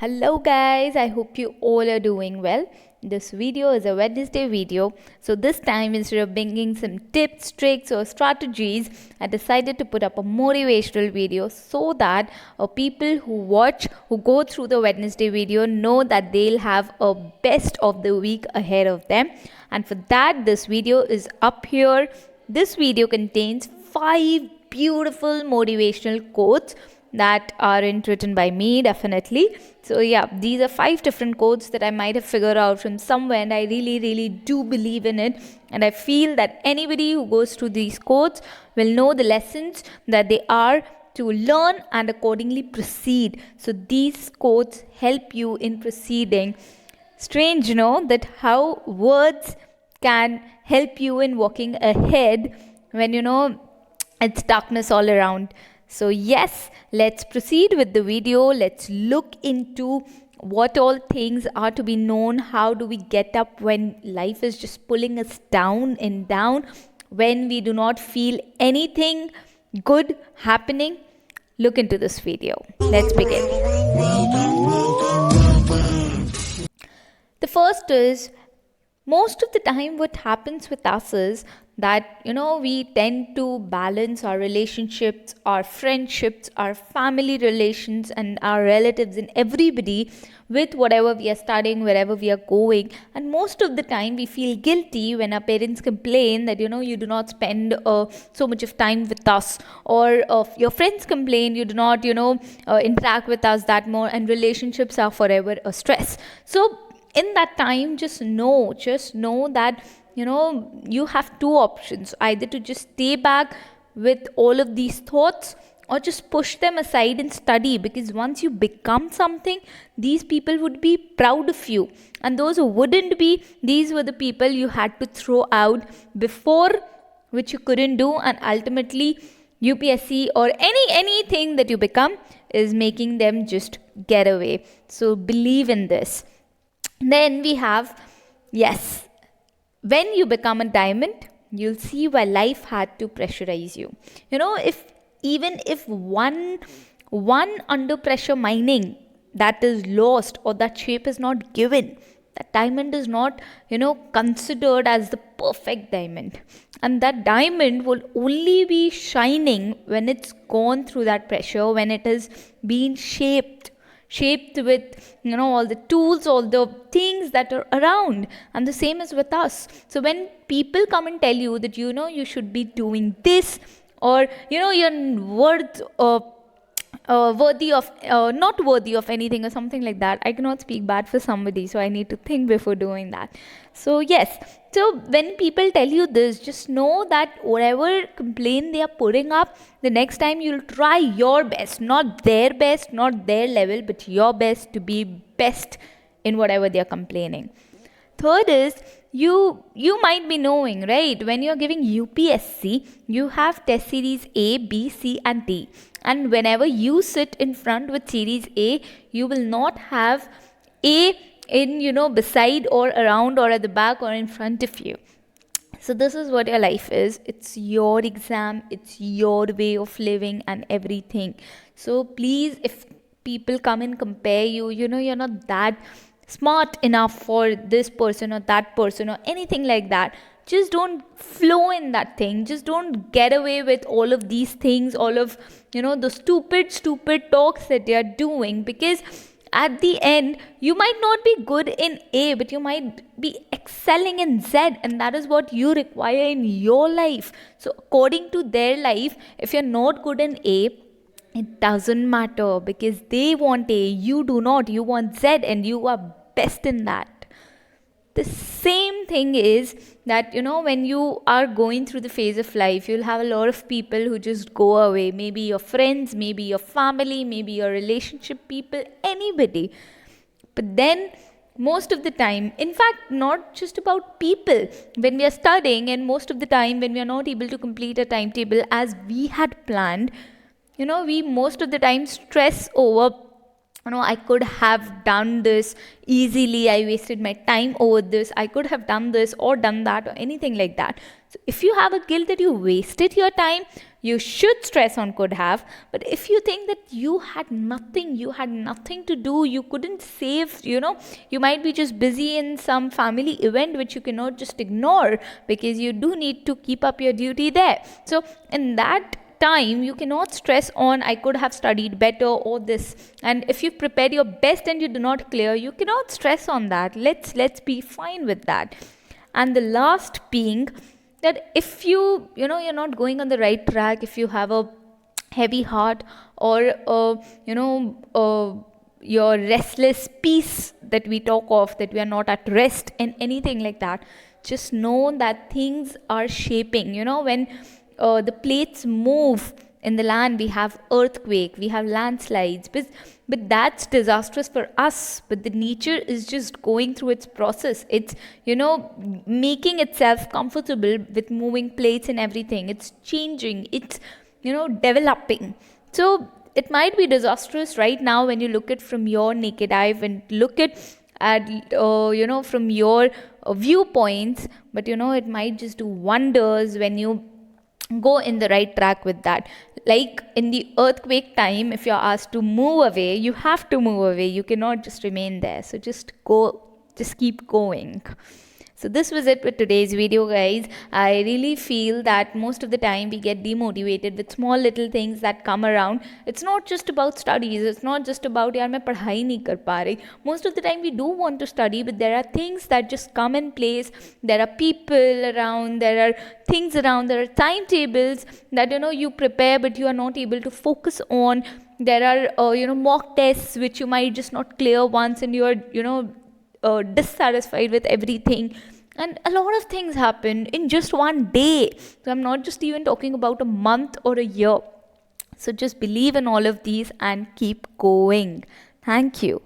Hello guys, I hope you all are doing well. This video is a Wednesday video. So this time, instead of bringing some tips, tricks or strategies, I decided to put up a motivational video so that people who go through the Wednesday video know that they'll have a best of the week ahead of them. And for that, this video is up here. This video contains 5 beautiful motivational quotes that aren't written by me, definitely. So yeah, these are 5 different quotes that I might have figured out from somewhere, and I really do believe in it. And I feel that anybody who goes through these quotes will know the lessons that they are to learn and accordingly proceed. So these quotes help you in proceeding. Strange, that how words can help you in walking ahead when it's darkness all around. So yes, let's proceed with the video. Let's look into what all things are to be known. How do we get up when life is just pulling us down and down, when we do not feel anything good happening? Look into this video. Let's begin. The first is, most of the time what happens with us is that we tend to balance our relationships, our friendships, our family relations and our relatives and everybody with whatever we are studying, wherever we are going. And most of the time we feel guilty when our parents complain that you do not spend so much of time with us, or your friends complain you do not interact with us that more, and relationships are forever a stress. So in that time, just know that you have 2 options: either to just stay back with all of these thoughts, or just push them aside and study, because once you become something, these people would be proud of you, and those who wouldn't be, these were the people you had to throw out before, which you couldn't do. And ultimately UPSC or anything that you become is making them just get away. So believe in this. Then we have, yes, when you become a diamond, you'll see why life had to pressurize you. If one under pressure mining that is lost, or that shape is not given, that diamond is not considered as the perfect diamond. And that diamond will only be shining when it's gone through that pressure, when it has been shaped with all the tools, all the things that are around. And the same is with us. So when people come and tell you that you should be doing this, or you're worthy of not worthy of anything or something like that, I cannot speak bad for somebody, so I need to think before doing that. So yes, so when people tell you this, just know that whatever complaint they are putting up, the next time you'll try your best, not their best, not their level, but your best to be best in whatever they are complaining. Third is, you might be knowing, right? When you're giving UPSC, you have test series A, B, C and D. And whenever you sit in front with series A, you will not have A in beside or around or at the back or in front of you. So this is what your life is. It's your exam, it's your way of living and everything. So please, if people come and compare you, you're not that smart enough for this person or that person or anything like that, just don't flow in that thing. Just don't get away with all of these things, all of the stupid talks that they are doing, because at the end you might not be good in A, but you might be excelling in Z, and that is what you require in your life. So according to their life, if you're not good in A, it doesn't matter, because they want A, you do not, you want Z, and you are best in that. The same thing is that when you are going through the phase of life, you'll have a lot of people who just go away, maybe your friends, maybe your family, maybe your relationship people, anybody. But then most of the time, in fact, not just about people, when we are studying, and most of the time when we are not able to complete a timetable as we had planned, we most of the time stress over I could have done this easily, I wasted my time over this, I could have done this or done that or anything like that. So if you have a guilt that you wasted your time, you should stress on could have. But if you think that you had nothing to do, you couldn't save, you might be just busy in some family event which you cannot just ignore, because you do need to keep up your duty there. So in that time, you cannot stress on I could have studied better or this. And if you've prepared your best and you do not clear, you cannot stress on that. Let's be fine with that. And the last being that if you're not going on the right track, if you have a heavy heart, or your restless peace that we talk of, that we are not at rest and anything like that, just know that things are shaping. When the plates move in the land, we have earthquake, we have landslides, but that's disastrous for us. But the nature is just going through its process. It's making itself comfortable with moving plates and everything. It's changing, it's developing. So it might be disastrous right now when you look at from your naked eye, and look at from your viewpoints. But it might just do wonders when you go in the right track with that. Like in the earthquake time, if you're asked to move away, you have to move away, you cannot just remain there. So just keep going. So this was it with today's video, guys. I really feel that most of the time we get demotivated with small little things that come around. It's not just about studies. It's not just about yaar main padhai nahi kar pa rahi. Most of the time we do want to study, but there are things that just come in place. There are people around. There are things around. There are timetables that you prepare, but you are not able to focus on. There are mock tests which you might just not clear once, and you are dissatisfied with everything. And a lot of things happen in just one day. So I'm not just even talking about a month or a year. So just believe in all of these and keep going. Thank you.